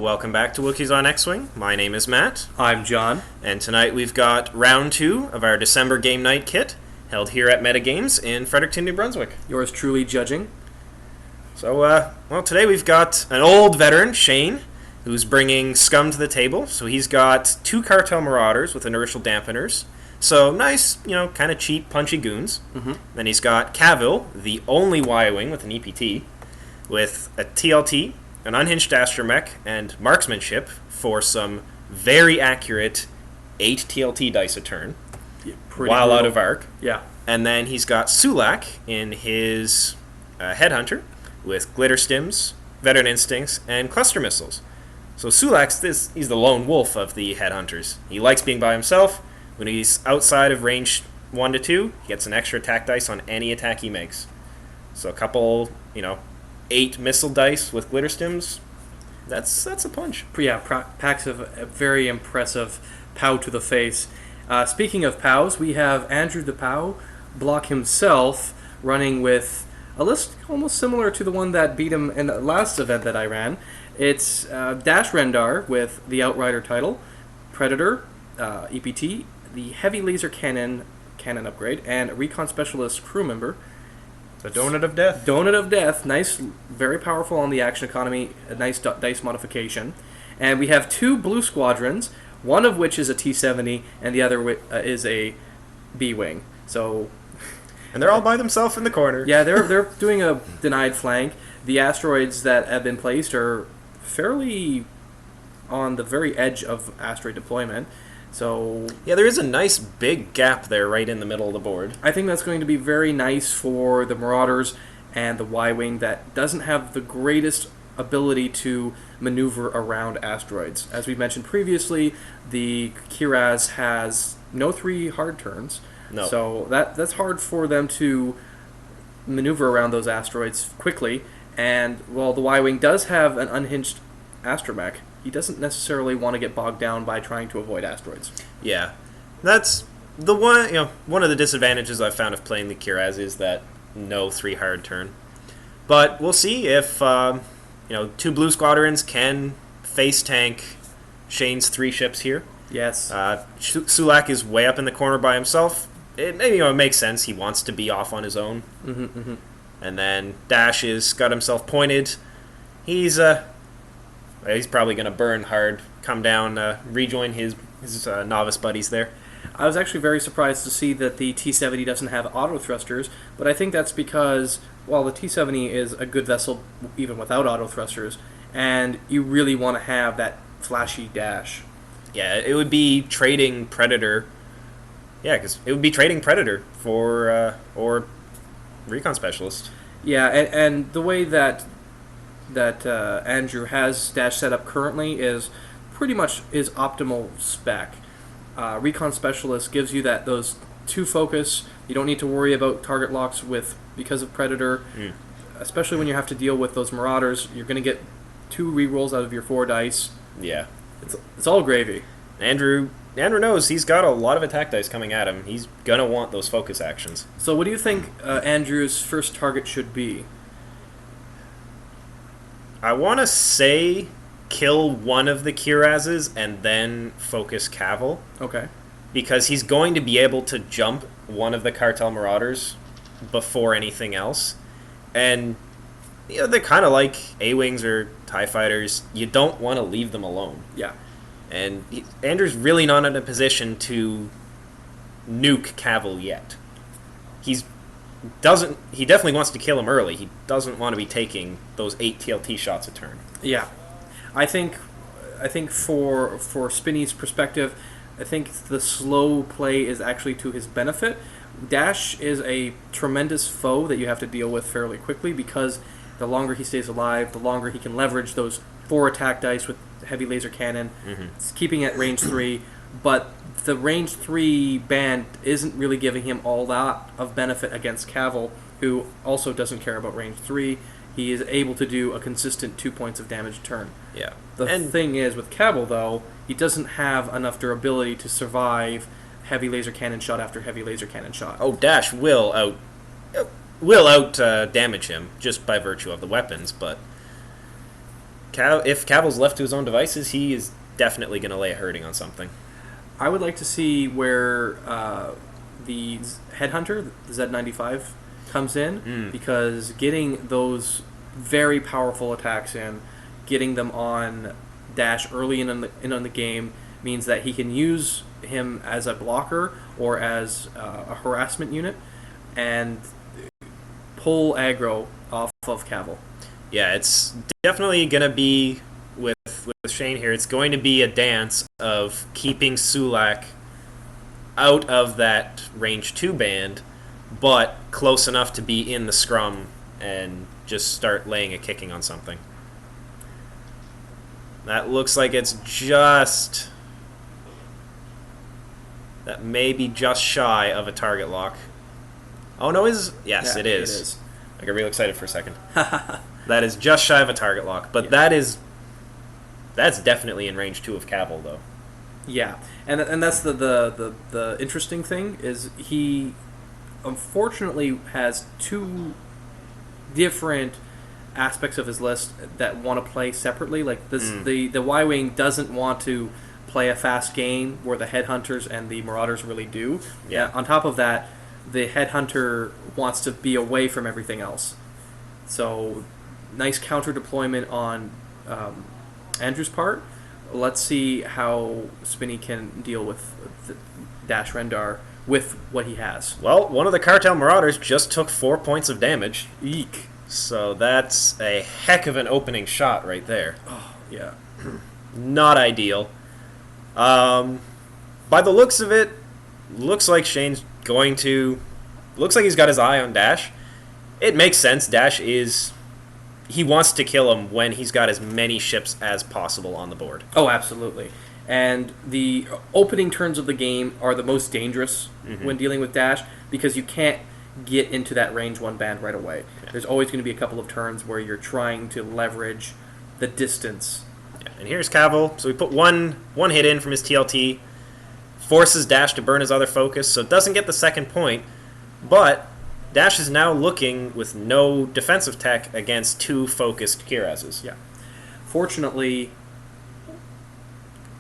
Welcome back to Wookiees on X-Wing. My name is Matt. I'm John. And tonight we've got round 2 of our December game night kit, held here at MetaGameZ in Fredericton, New Brunswick. Yours truly judging. So, today we've got an old veteran, Shane, who's bringing Scum to the table. So he's got 2 Cartel Marauders with Inertial Dampeners. So nice, kind of cheap, punchy goons. Mm-hmm. Then he's got Kavil, the only Y-Wing with an EPT, with a TLT, an Unhinged Astromech, and Marksmanship for some very accurate 8 TLT dice a turn, while out of arc. Yeah. And then he's got Sulak in his Headhunter with Glitterstims, Veteran Instincts, and Cluster Missiles. So he's the lone wolf of the Headhunters. He likes being by himself. When he's outside of range 1 to 2, he gets an extra attack dice on any attack he makes. So a couple, 8 missile dice with Glitterstims, that's a punch. Yeah, packs of a very impressive POW to the face. Speaking of POWs, we have N-Dru the POW block himself, running with a list almost similar to the one that beat him in the last event that I ran. It's Dash Rendar with the Outrider title, Predator, EPT, the Heavy Laser Cannon upgrade, and a Recon Specialist crew member. The Donut of Death. Donut of Death. Nice, very powerful on the action economy. A nice dice modification. And we have 2 Blue Squadrons, one of which is a T-70, and the other is a B-Wing. So, and they're all by themselves in the corner. Yeah, they're doing a denied flank. The asteroids that have been placed are fairly on the very edge of asteroid deployment. So yeah, there is a nice big gap there right in the middle of the board. I think that's going to be very nice for the Marauders and the Y-Wing that doesn't have the greatest ability to maneuver around asteroids. As we mentioned previously, the Kiraxz has no 3 hard turns. No. So that's hard for them to maneuver around those asteroids quickly. And while the Y-Wing does have an unhinged astromech, he doesn't necessarily want to get bogged down by trying to avoid asteroids. Yeah. That's the one, one of the disadvantages I've found of playing the Kiraxz is that no 3 hard turn. But we'll see if, 2 Blue Squadrons can face tank Shane's 3 ships here. Yes. Sulak is way up in the corner by himself. It makes sense. He wants to be off on his own. Mm-hmm, mm-hmm. And then Dash has got himself pointed. He's probably going to burn hard, come down, rejoin his novice buddies there. I was actually very surprised to see that the T-70 doesn't have auto thrusters, but I think that's because, while the T-70 is a good vessel even without auto thrusters, and you really want to have that flashy dash. Yeah, it would be trading Predator. Yeah, because it would be trading Predator for, or Recon Specialist. Yeah, and the way that N-Dru has Dash set up currently is pretty much his optimal spec. Recon Specialist gives you those 2 focus. You don't need to worry about target locks because of Predator, especially when you have to deal with those Marauders. You're going to get 2 rerolls out of your 4 dice. Yeah, it's all gravy. N-Dru knows he's got a lot of attack dice coming at him. He's gonna want those focus actions. So, what do you think N-Dru's first target should be? I want to say kill one of the Kiraxzes and then focus Kavil. Okay. Because he's going to be able to jump one of the Cartel Marauders before anything else. And they're kind of like A-Wings or TIE Fighters. You don't want to leave them alone. Yeah. And N-Dru's really not in a position to nuke Kavil yet. He definitely wants to kill him early. He doesn't want to be taking those 8 TLT shots a turn. Yeah. I think for Spinny's perspective, I think the slow play is actually to his benefit. Dash is a tremendous foe that you have to deal with fairly quickly because the longer he stays alive, the longer he can leverage those 4 attack dice with heavy laser cannon. Mm-hmm. It's keeping at range 3, but the range 3 band isn't really giving him all that of benefit against Kavil, who also doesn't care about range 3. He is able to do a consistent 2 points of damage a turn. Yeah. The thing is, with Kavil, though, he doesn't have enough durability to survive heavy laser cannon shot after heavy laser cannon shot. Oh, Dash will out damage him just by virtue of the weapons, but if Cavil's left to his own devices, he is definitely going to lay a hurting on something. I would like to see where the Headhunter, the Z95, comes in, because getting those very powerful attacks in, getting them on Dash early in the game, means that he can use him as a blocker or as a harassment unit and pull aggro off of Kavil. Yeah, it's definitely going to be, with Shane here, it's going to be a dance of keeping Sulak out of that range 2 band, but close enough to be in the scrum and just start laying a kicking on something. That looks like it's just... That may be just shy of a target lock. Oh, no, yes, Yeah, it is. It is. I got real excited for a second. That is just shy of a target lock, but that's definitely in range 2 of Kavil, though. Yeah, and that's the interesting thing, is he unfortunately has 2 different aspects of his list that want to play separately. Like this, the Y-Wing doesn't want to play a fast game where the Headhunters and the Marauders really do. Yeah. On top of that, the Headhunter wants to be away from everything else. So, nice counter deployment on Andrew's part. Let's see how Spinny can deal with the Dash Rendar with what he has. Well, one of the Cartel Marauders just took 4 points of damage. Eek. So that's a heck of an opening shot right there. Oh, yeah. Not ideal. By the looks of it, looks like Shane's going to... Looks like he's got his eye on Dash. It makes sense. Dash is... He wants to kill him when he's got as many ships as possible on the board. Oh, absolutely. And the opening turns of the game are the most dangerous when dealing with Dash, because you can't get into that range 1 band right away. Yeah. There's always going to be a couple of turns where you're trying to leverage the distance. Yeah. And here's Kavil. So we put one hit in from his TLT, forces Dash to burn his other focus, so it doesn't get the second point, but Dash is now looking with no defensive tech against 2 focused Kiraxzes. Yeah. Fortunately,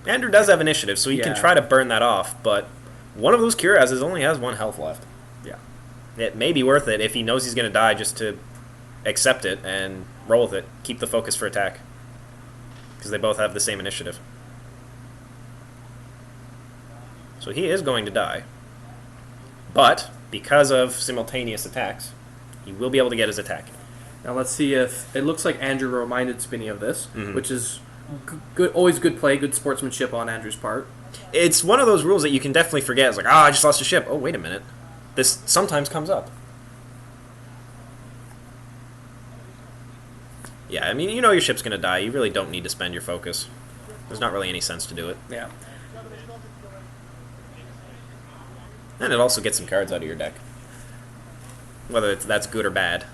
Andrew does have initiative, so he can try to burn that off, but one of those Kiraxzes only has 1 health left. Yeah. It may be worth it if he knows he's going to die, just to accept it and roll with it. Keep the focus for attack, because they both have the same initiative. So he is going to die. But because of simultaneous attacks, he will be able to get his attack. Now let's see if... It looks like Andrew reminded Spinny of this, which is good, always good play, good sportsmanship on Andrew's part. It's one of those rules that you can definitely forget. It's like, I just lost a ship. Oh, wait a minute. This sometimes comes up. Yeah, I mean, you know your ship's going to die. You really don't need to spend your focus. There's not really any sense to do it. Yeah. And it also gets some cards out of your deck. Whether that's good or bad.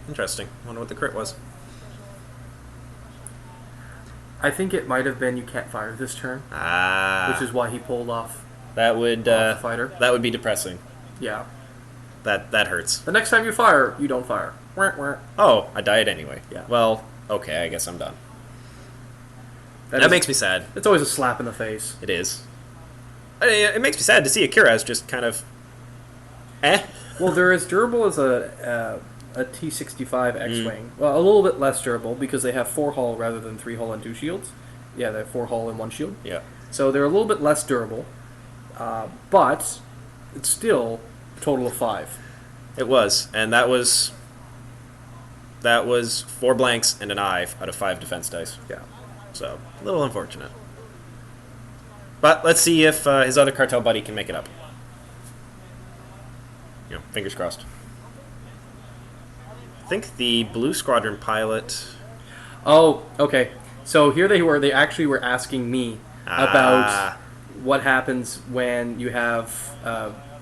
Interesting. Wonder what the crit was. I think it might have been you can't fire this turn. Which is why he pulled off that would the fighter. That would be depressing. Yeah. That hurts. The next time you fire, you don't fire. Oh, I died anyway. Yeah. Well, okay, I guess I'm done. That makes me sad. It's always a slap in the face. It is. It makes me sad to see a Kiraxz just kind of... Well, they're as durable as a T-65 X-Wing. Well, a little bit less durable because they have 4 hull rather than 3 hull and 2 shields. Yeah, they have 4 hull and 1 shield. Yeah. So they're a little bit less durable, but it's still a total of 5. It was, and that was 4 blanks and an eye out of 5 defense dice. Yeah. So, a little unfortunate. But let's see if his other cartel buddy can make it up. You know, fingers crossed. I think the Blue Squadron Pilot... Oh, okay. So here they were. They actually were asking me about what happens when you have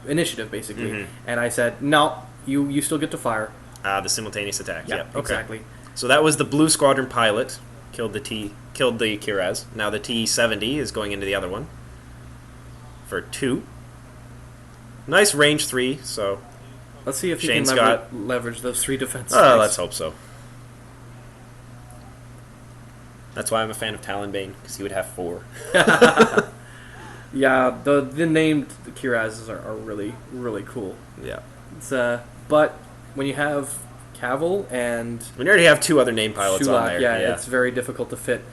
initiative, basically. And I said, no, you still get to fire. The simultaneous attack. Yeah, okay. Exactly. So that was the Blue Squadron Pilot. Killed the Kiraxz. Now the T-70 is going into the other one for 2. Nice range 3, so Let's see if he Shane's can leverage those 3 defense. Oh, let's hope so. That's why I'm a fan of Talonbane, because he would have 4. Yeah, the named Kiraxzes are really, really cool. Yeah. It's, but when you have Kavil and When you already have 2 other name pilots Suhlak, on there. yeah, it's very difficult to fit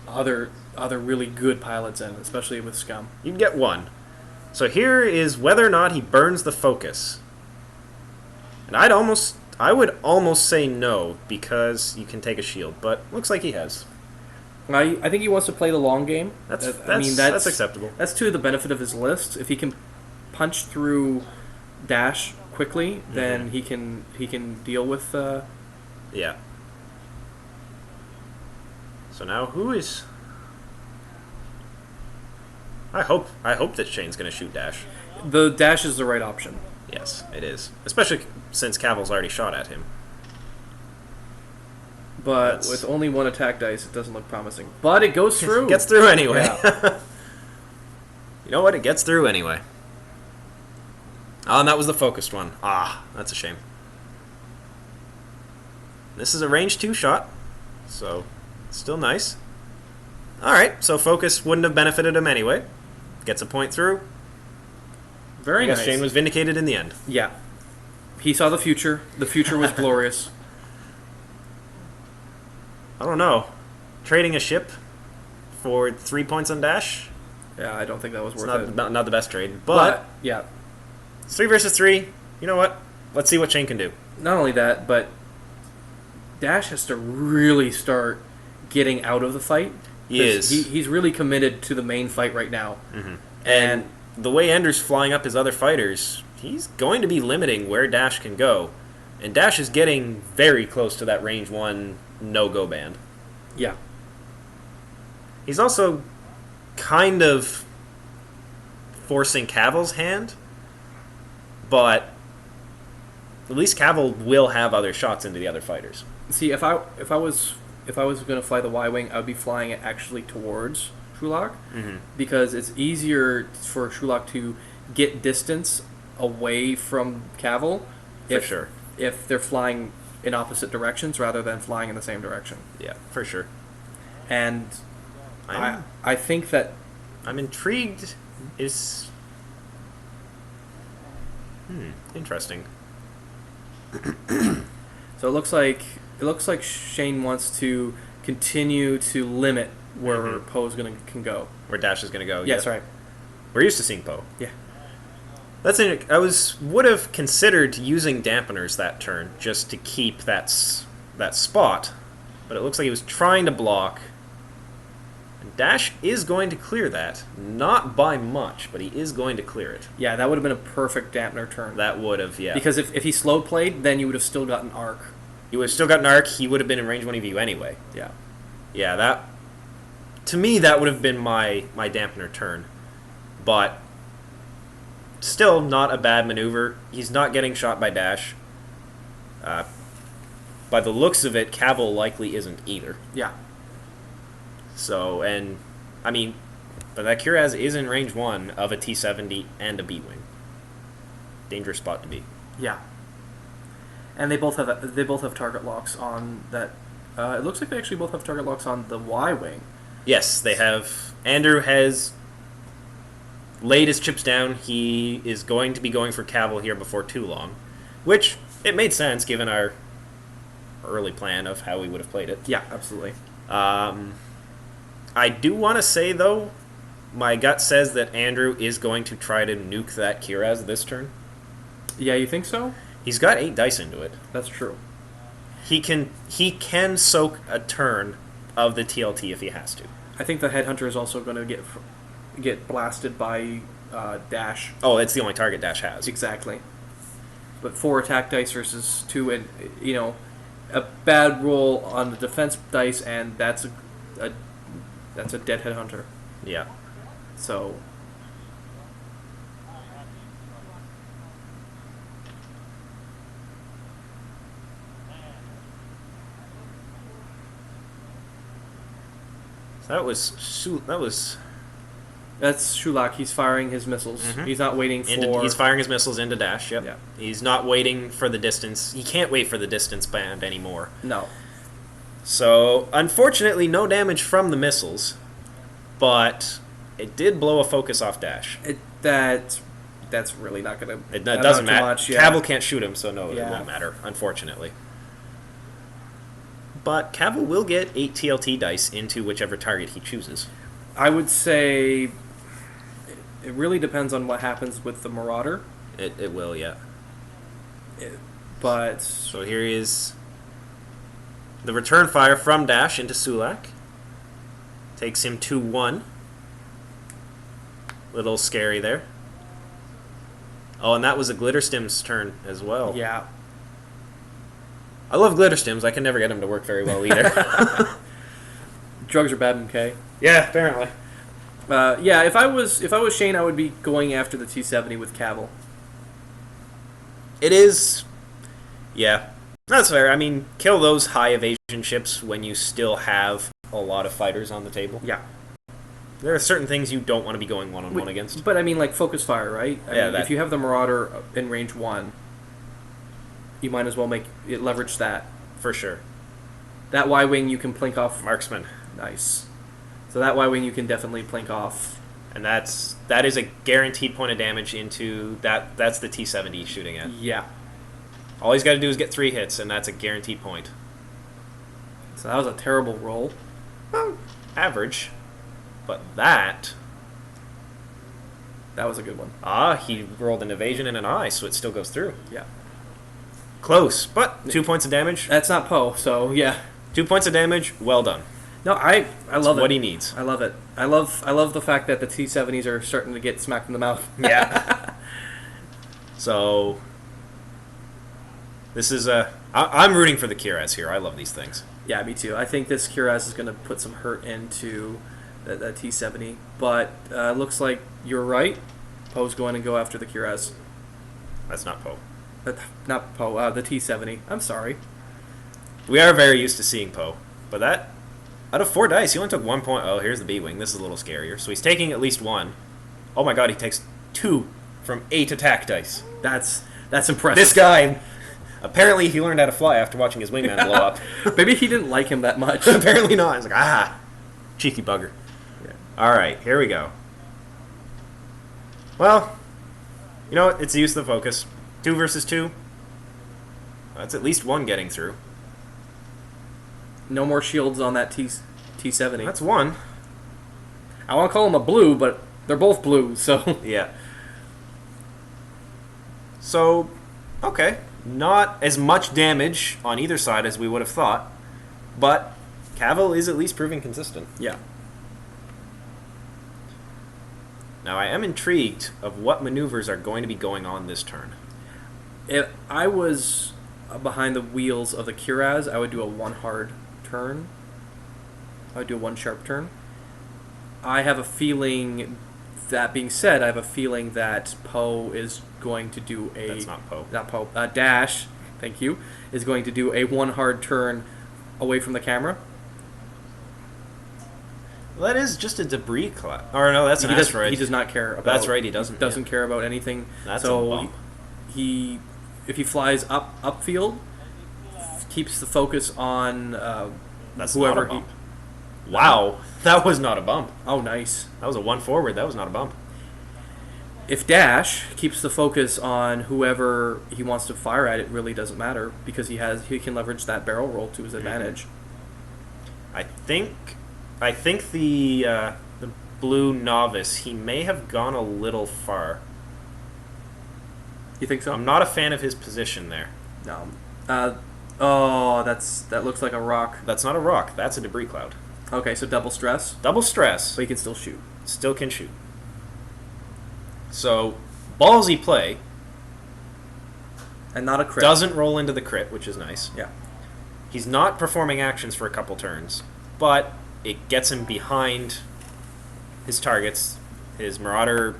other really good pilots in, especially with Scum. You can get 1. So here is whether or not he burns the focus. And I would almost say no, because you can take a shield, but looks like he has. I think he wants to play the long game. That's acceptable. That's to the benefit of his list. If he can punch through Dash quickly, then he can deal with. Yeah. So now who is? I hope that Shane's going to shoot Dash. The Dash is the right option. Yes, it is, especially since Cavil's already shot at him. But with only 1 attack dice, it doesn't look promising. But it goes through. It gets through anyway. Yeah. You know what? It gets through anyway. Oh, and that was the focused one. Ah, that's a shame. This is a range 2 shot, so still nice. Alright, so focus wouldn't have benefited him anyway. Gets a point through. Very nice. I guess Shane was vindicated in the end. Yeah. He saw the future. The future was glorious. I don't know. Trading a ship for 3 points on Dash? Yeah, I don't think that was worth it. Not the best trade. But yeah. It's 3 versus 3. You know what? Let's see what Shane can do. Not only that, but Dash has to really start getting out of the fight. He is. He's really committed to the main fight right now. Mm-hmm. And the way N-Dru's flying up his other fighters, he's going to be limiting where Dash can go. And Dash is getting very close to that range 1 no-go band. Yeah. He's also kind of forcing Cavil's hand, but at least Kavil will have other shots into the other fighters. See, if I was going to fly the Y-Wing, I would be flying it actually towards Suhlak, because it's easier for Suhlak to get distance away from Kavil if they're flying in opposite directions rather than flying in the same direction. Yeah, for sure. And I think that I'm intrigued. Interesting. So it looks like Shane wants to continue to limit where Poe's can go. Where Dash is going to go. Yes, right. We're used to seeing Poe. Yeah. I would have considered using dampeners that turn just to keep that spot, but it looks like he was trying to block. And Dash is going to clear that, not by much, but he is going to clear it. Yeah, that would have been a perfect dampener turn. That would have, yeah. Because if he slow played, then you would have still gotten arc. He would have still gotten arc. He would have been in range 1 of you anyway. Yeah. Yeah, that to me that would have been my dampener turn, but. Still not a bad maneuver. He's not getting shot by Dash. By the looks of it, Kavil likely isn't either. Yeah. So, but that Kiraxz is in range 1 of a T-70 and a B-Wing. Dangerous spot to be. Yeah. And they both have target locks on that. It looks like they actually both have target locks on the Y-Wing. Yes, they have. N-Dru has laid his chips down. He is going to be going for Kavil here before too long, which it made sense given our early plan of how we would have played it. Yeah, absolutely. I do want to say, though, my gut says that N-Dru is going to try to nuke that Kiraxz this turn. Yeah, you think so? He's got 8 dice into it. That's true. He can soak a turn of the TLT if he has to. I think the Headhunter is also going to get blasted by Dash. Oh, it's the only target Dash has. Exactly. But 4 attack dice versus 2, and a bad roll on the defense dice, and that's a dead Headhunter. Yeah. So. That was That's Suhlak. He's firing his missiles. Mhm. He's not waiting for... He's firing his missiles into Dash, yep. Yeah. He's not waiting for the distance. He can't wait for the distance band anymore. No. So, unfortunately, no damage from the missiles, but it did blow a focus off Dash. That's really not going to... It doesn't matter. Much, yeah. Cavill can't shoot him, so no, it won't matter, unfortunately. But Cavill will get 8 TLT dice into whichever target he chooses. I would say it really depends on what happens with the Marauder. It will, yeah. But... So here is the return fire from Dash into Suhlak. Takes him 2-1. Little scary there. Oh, and that was a Glitterstim's turn as well. Yeah. I love Glitterstims. I can never get them to work very well either. Drugs are bad in K. Yeah, apparently. Yeah, if I was Shane, I would be going after the T-70 with Cavill. It is... Yeah. That's fair. I mean, kill those high evasion ships when you still have a lot of fighters on the table. Yeah. There are certain things you don't want to be going one-on-one against. But I mean, like focus fire, right? I mean, if you have the Marauder in range 1, you might as well leverage that. For sure. That Y-Wing you can plink off. Marksman. Nice. So that Y-Wing you can definitely plink off. And that is a guaranteed point of damage into that. That's the T-70 shooting at. Yeah. All he's got to do is get 3 hits, and that's a guaranteed point. So that was a terrible roll. Well, average. But that was a good one. He rolled an evasion and an eye, so it still goes through. Yeah. Close, but 2 points of damage. That's not Poe, so yeah. 2 points of damage, well done. No, I love it. What he needs. I love it. I love the fact that the T-70s are starting to get smacked in the mouth. Yeah. So this is I'm rooting for the Kiraxz here. I love these things. Yeah, me too. I think this Kiraxz is going to put some hurt into that T-70, but looks like you're right. Poe's going to go after the Kiraxz. That's not Poe. Not Poe, the T-70. I'm sorry. We are very used to seeing Poe, but that, out of 4 dice, he only took 1 point. Oh, here's the B-Wing. This is a little scarier. So he's taking at least 1. Oh my god, he takes 2 from 8 attack dice. That's impressive. This guy, apparently he learned how to fly after watching his wingman blow up. Maybe he didn't like him that much. Apparently not. He's like, cheeky bugger. Yeah. Alright, here we go. Well, you know what? It's the use of the focus. 2 versus 2. That's at least 1 getting through. No more shields on that T-70. That's 1. I want to call them a blue, but they're both blue, so... Yeah. So, okay. Not as much damage on either side as we would have thought, but Cavill is at least proving consistent. Yeah. Now, I am intrigued of what maneuvers are going to be going on this turn. If I was behind the wheels of the Kiraxz, I would do a 1 hard turn. I would do a 1 sharp turn. I have a feeling, that being said, I have a feeling that Poe is going to do a... That's not Poe. Not Poe. Dash, thank you, is going to do a 1 hard turn away from the camera. Well, that is just a debris cloud. Or no, that's an asteroid. He does not care about... That's right, he doesn't. He doesn't care about anything. That's so a bump. If he flies upfield, keeps the focus on That's whoever not a bump. Wow, that was not a bump. Oh, nice. That was a 1 forward. That was not a bump. If Dash keeps the focus on whoever he wants to fire at, it really doesn't matter because he can leverage that barrel roll to his advantage. I think the Blue Novice, he may have gone a little far. You think so? I'm not a fan of his position there. No. That looks like a rock. That's not a rock. That's a debris cloud. Okay, so double stress. Double stress. But he can still shoot. Still can shoot. So, ballsy play. And not a crit. Doesn't roll into the crit, which is nice. Yeah. He's not performing actions for a couple turns, but it gets him behind his targets. His Marauder...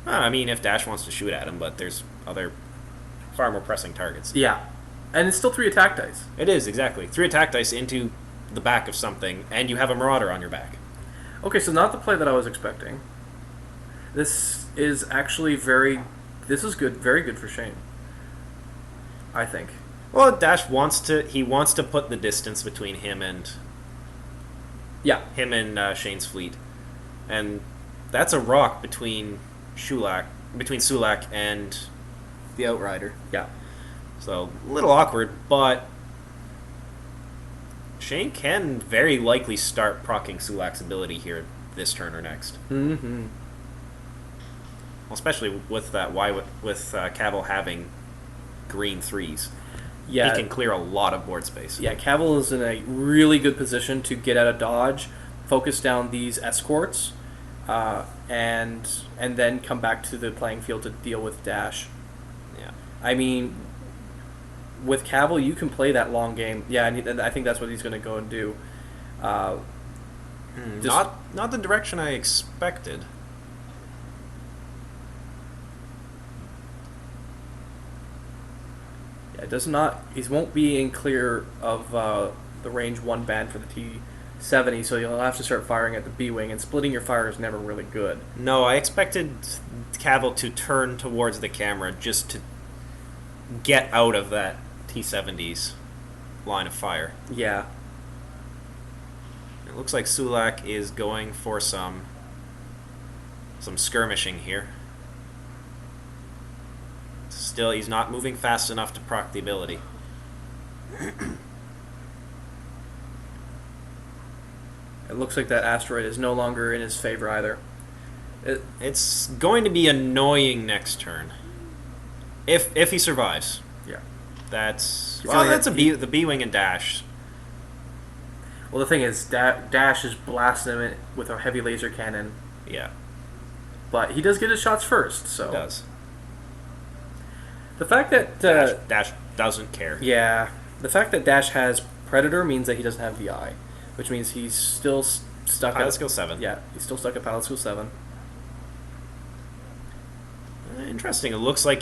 I mean, if Dash wants to shoot at him, but there's other far more pressing targets. Yeah. And it's still 3 attack dice. It is, exactly. 3 attack dice into the back of something, and you have a Marauder on your back. Okay, so not the play that I was expecting. This is actually this is good, very good for Shane. I think. Well, Dash wants to put the distance between him and Shane's fleet, and that's a rock between Sulak and the Outrider. Yeah. So a little awkward, but Shane can very likely start proccing Sulak's ability here this turn or next. Mm-hmm. Well, especially with that with Kavil having green 3s. Yeah. He can clear a lot of board space. Yeah, Kavil is in a really good position to get out of dodge, focus down these escorts, and then come back to the playing field to deal with Dash. Yeah. I mean, with Kavil, you can play that long game. Yeah, and I think that's what he's going to go and do. Not the direction I expected. Yeah, it does not. He won't be in clear of the range 1 band for the T-70, so you'll have to start firing at the B-wing, and splitting your fire is never really good. No, I expected Kavil to turn towards the camera just to get out of that T-70's line of fire. Yeah. It looks like Sulak is going for some skirmishing here. Still, he's not moving fast enough to proc the ability. It looks like that asteroid is no longer in his favor either. It's going to be annoying next turn. If he survives. Yeah. That's the the B-wing and Dash. Well, the thing is, Dash is blasting him with a heavy laser cannon. Yeah. But he does get his shots first, so. He does. The fact that Dash doesn't care. Yeah, the fact that Dash has Predator means that he doesn't have VI, which means he's still stuck Pilot at skill 7. Yeah, he's still stuck at Pilot skill 7. Interesting. It looks like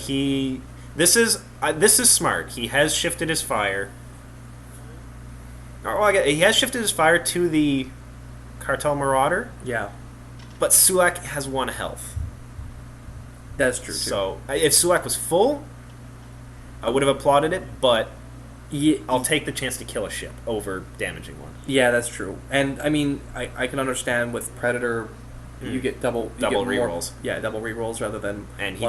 this is smart. He has shifted his fire. He has shifted his fire to the Cartel Marauder. Yeah, but Sulak has 1 health. That's true, too. So, if Sulak was full, I would have applauded it, but I'll take the chance to kill a ship over damaging one. Yeah, that's true. And, I mean, I can understand with Predator, you get double rerolls. Yeah, double rerolls rather than and he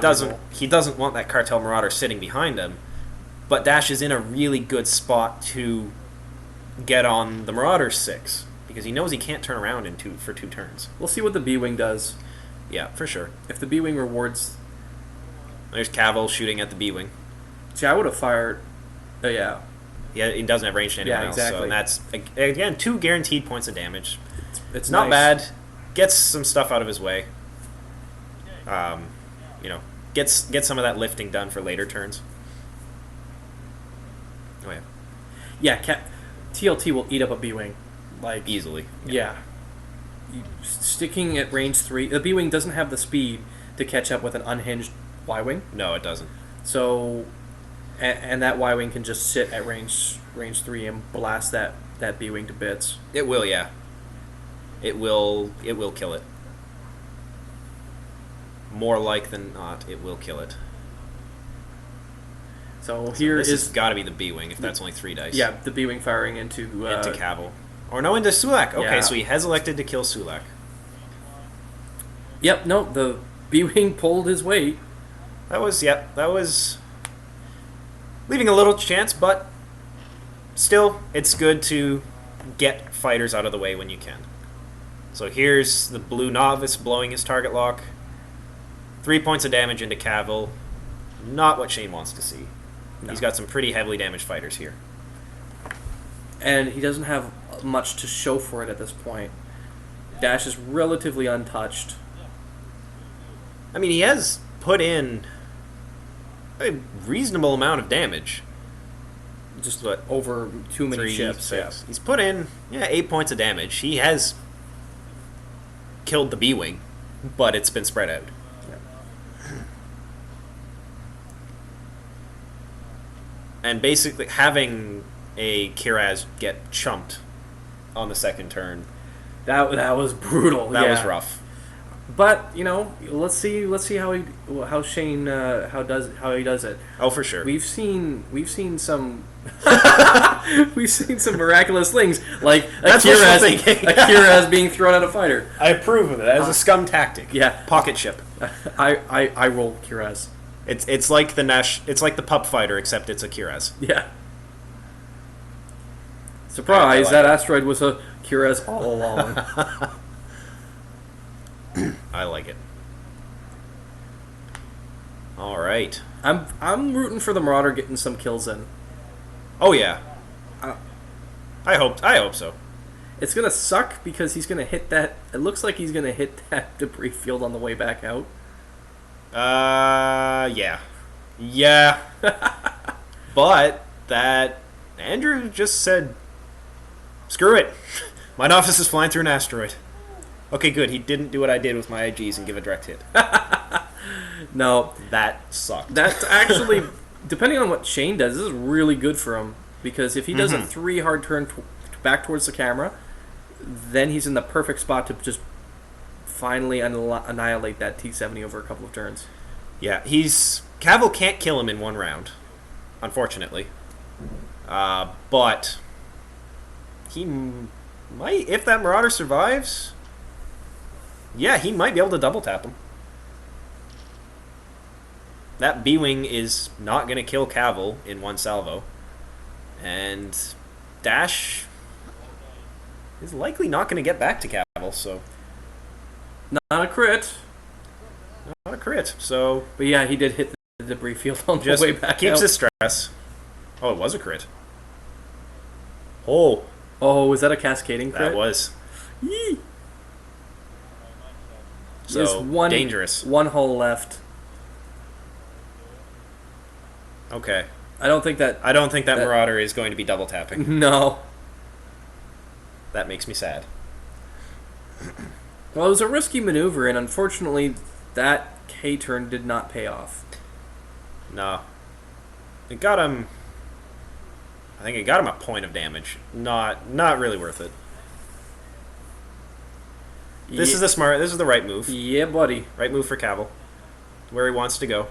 doesn't want that Cartel Marauder sitting behind him, but Dash is in a really good spot to get on the Marauder 6, because he knows he can't turn around for 2 turns. We'll see what the B-wing does. Yeah, for sure. If the B-wing rewards... There's Kavil shooting at the B-wing. See, I would have fired... yeah. Yeah, he doesn't have range to anyone else. So that's, again, 2 guaranteed points of damage. It's not nice. bad. Gets some stuff out of his way. Gets some of that lifting done for later turns. Oh, yeah. Yeah, TLT will eat up a B-wing. Like, easily. Yeah. Sticking at range 3... The B-wing doesn't have the speed to catch up with an unhinged Y-wing. No, it doesn't. So... And that Y-wing can just sit at range 3 and blast that B-wing to bits. It will, yeah. It will kill it. More like than not, it will kill it. So here this has got to be the B-wing, if that's only 3 dice. Yeah, the B-wing firing into Kavil. Or no, into Sulak. Okay, yeah. So he has elected to kill Sulak. Yep, no, the B-wing pulled his weight. That was leaving a little chance, but still, it's good to get fighters out of the way when you can. So here's the Blue Novice blowing his target lock. 3 points of damage into Kavil. Not what Shane wants to see. No. He's got some pretty heavily damaged fighters here. And he doesn't have much to show for it at this point. Dash is relatively untouched. I mean, he has put in a reasonable amount of damage. Just over too many ships. Yeah. He's put in 8 points of damage. He has killed the B-wing, but it's been spread out. Yeah. And basically having a Kiraxz get chumped on the second turn. That was brutal. That was rough. But let's see how Shane how he does it. Oh, for sure. We've seen some we've seen some miraculous things like Kiraxz being thrown out of fighter. I approve of it. That is a scum tactic. Yeah. Pocket ship. I roll Kiraxz. It's like the pup fighter, except it's a Kiraxz. Yeah. Surprise! I like that it. asteroid was a Kiraxz all along. I like it. All right. I'm rooting for the Marauder getting some kills in. Oh yeah. Uh, I hope so. It's gonna suck because he's gonna hit that. It looks like he's gonna hit that debris field on the way back out. Yeah. But that Andrew just said, screw it. My office is flying through an asteroid. Okay, good. He didn't do what I did with my IGs and give a direct hit. No, That sucked. that's actually depending on what Shane does. This is really good for him because if he does a 3 hard turn back towards the camera, then he's in the perfect spot to just finally annihilate that T-70 over a couple of turns. Yeah, Cavill can't kill him in one round, unfortunately. But he might, if that Marauder survives. Yeah, he might be able to double tap him. That B-Wing is not going to kill Cavill in one salvo. And Dash is likely not going to get back to Cavill, so Not a crit, not a crit. So but yeah, he did hit the debris field on the just way back keeps out. his stress. Oh, it was a crit. Oh, Oh, was that a cascading crit? that was. Yee. So There's one dangerous. One hull left. Okay. I don't think that. that Marauder is going to be double tapping. No. That makes me sad. Well, it was a risky maneuver, and unfortunately, that K turn did not pay off. No. It got him. I think it got him a point of damage. Not really worth it. This is the right move. Yeah, buddy. Right move for Cavill. Where he wants to go.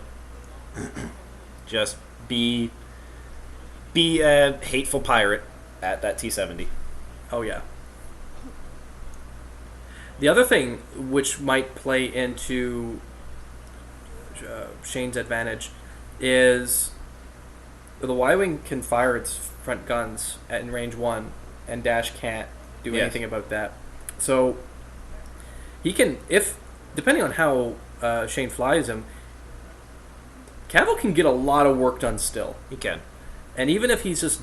Just be a hateful pirate at that T-70. Oh, yeah. The other thing which might play into Shane's advantage is the Y-Wing can fire its front guns in range 1, and Dash can't do Yes. anything about that. So he can, if depending on how Shane flies him, Cavill can get a lot of work done still. He can. And even if he's just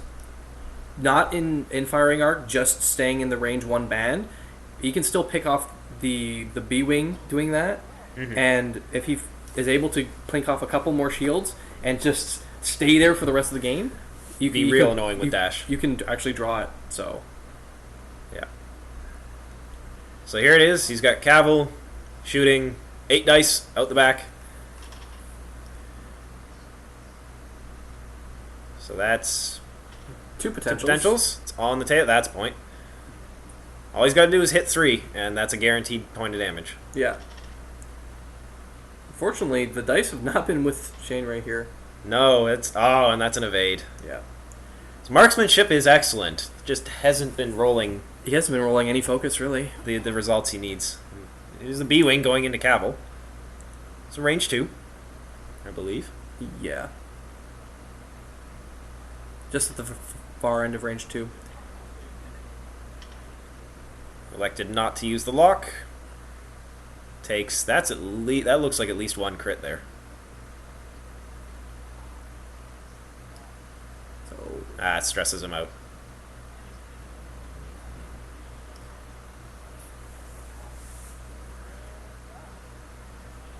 not in firing arc, just staying in the range 1 band, he can still pick off the B-Wing doing that. Mm-hmm. And if he is able to plink off a couple more shields and just stay there for the rest of the game, you Be you real can- annoying with you- Dash. You can actually draw it. So Yeah. So here it is. He's got Cavill shooting 8 dice out the back. So that's two two potentials. potentials. It's on the table. That's a point. All he's got to do is hit 3, and that's a guaranteed point of damage. Yeah. Unfortunately, the dice have not been with Shane right here. No, and that's an evade. Yeah. So marksmanship is excellent. Just hasn't been rolling He hasn't been rolling any focus, really. the results he needs. Here's the B-Wing going into Cavill. It's a range 2, I believe. Yeah. Just at the far end of range 2. Elected not to use the lock. Takes that looks like at least 1 crit there. So It stresses him out.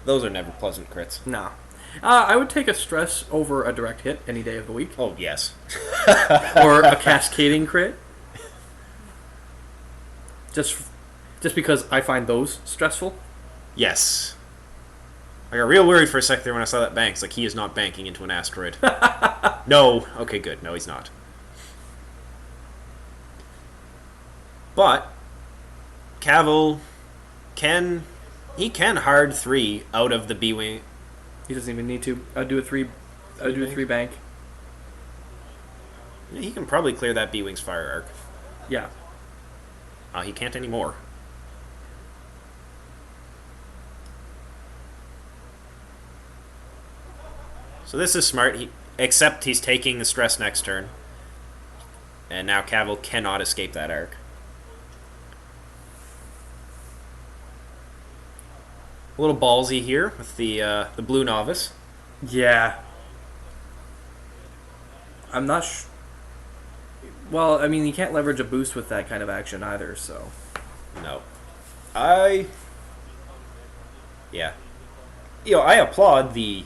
Those are never pleasant crits. nah. I would take a stress over a direct hit any day of the week, Oh yes. or a cascading crit. Just because I find those stressful. Yes. I got real worried for a second there when I saw that bank. It's like he is not banking into an asteroid. No. Okay, good. No, he's not. But Cavill can He can hard 3 out of the B-Wing. He doesn't even need to. I'd do a three bank. Yeah, he can probably clear that B-Wing's fire arc. Yeah. He can't anymore. So this is smart, except he's taking the stress next turn. And now Kavil cannot escape that arc. A little ballsy here with the Blue Novice. Yeah. I'm not Well, I mean, you can't leverage a boost with that kind of action either, so... No. Yeah. I applaud the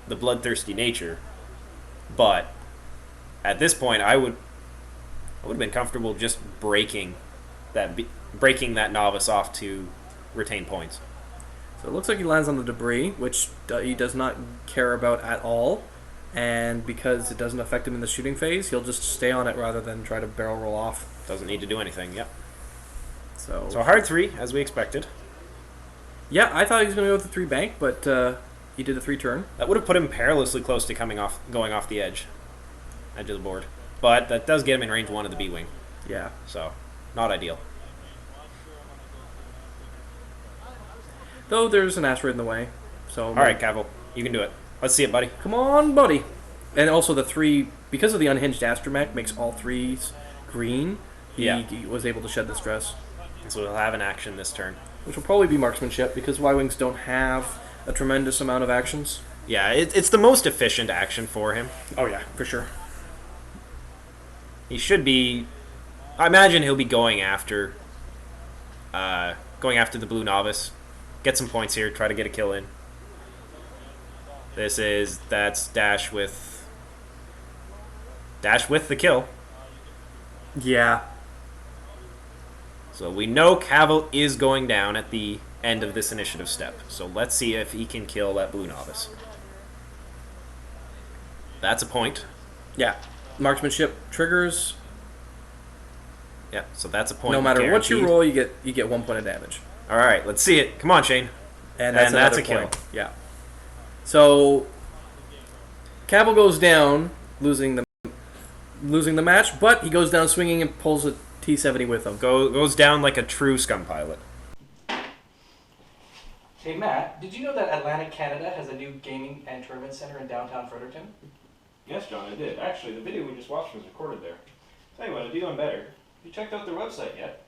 bloodthirsty nature, but at this point I would have been comfortable just breaking that novice off to retain points. So it looks like he lands on the debris, which he does not care about at all, and because it doesn't affect him in the shooting phase, he'll just stay on it rather than try to barrel roll off. Doesn't need to do anything, yep. So hard 3, as we expected. Yeah, I thought he was going to go with the 3 bank, but he did a 3 turn. That would have put him perilously close to going off the edge of the board. But that does get him in range 1 of the B-Wing. Yeah. So, not ideal. Though there's an asteroid in the way. So Alright, Kavil, you can do it. Let's see it, buddy. Come on, buddy. And also the 3, because of the Unhinged Astromech, makes all 3s green. He was able to shed the stress. So he'll have an action this turn. Which will probably be Marksmanship, because Y-Wings don't have a tremendous amount of actions. Yeah, it's the most efficient action for him. Oh yeah, for sure. He should be... I imagine he'll be going after the Blue Novice. Get some points here, try to get a kill in. That's Dash with the kill. Yeah. So we know Kavil is going down at the end of this initiative step. So let's see if he can kill that Blue Novice. That's a point. Yeah. Marksmanship triggers. Yeah, so that's a point. No matter what you guaranteed. roll, you get 1 point of damage. All right, let's see it. Come on, Shane. And that's a kill. Point. Yeah. So Kavil goes down, losing the match, but he goes down swinging and pulls a T-70 with him. Goes down like a true Scum pilot. Hey Matt, did you know that Atlantic Canada has a new gaming and tournament center in downtown Fredericton? Yes, John, I did. Actually, the video we just watched was recorded there. Tell you what, I'm doing better. Have you checked out their website yet?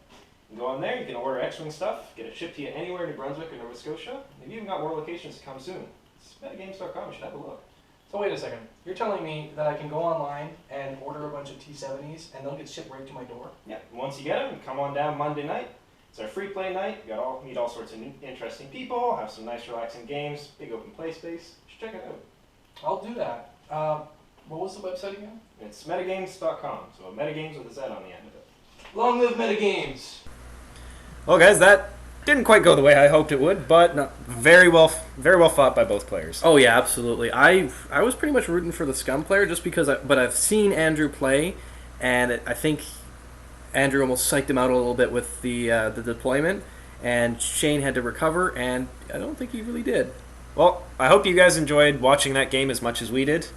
You can go on there, you can order X-Wing stuff, get it shipped to you anywhere in New Brunswick or Nova Scotia. They've even got more locations to come soon. It's metagames.com, you should have a look. So wait a second, you're telling me that I can go online and order a bunch of T-70s and they'll get shipped right to my door? Yeah, and once you get them, come on down Monday night. It's our free play night. Meet all sorts of interesting people, have some nice relaxing games, big open play space. You should check it out. I'll do that. What was the website again? It's metagames.com, so metagames with a Z on the end of it. Long live MetaGames! Well, guys, that didn't quite go the way I hoped it would, but no, very well fought by both players. Oh yeah, absolutely. I was pretty much rooting for the Scum player just because, but I've seen Andrew play, and I think Andrew almost psyched him out a little bit with the deployment, and Shane had to recover, and I don't think he really did. Well, I hope you guys enjoyed watching that game as much as we did.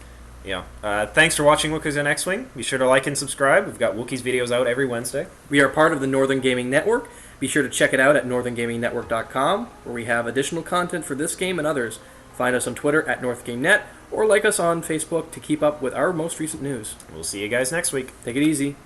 Thanks for watching Wookiees and X-Wing. Be sure to like and subscribe. We've got Wookiees videos out every Wednesday. We are part of the Northern Gaming Network. Be sure to check it out at northerngamingnetwork.com, where we have additional content for this game and others. Find us on Twitter at NorthGameNet, or like us on Facebook to keep up with our most recent news. We'll see you guys next week. Take it easy.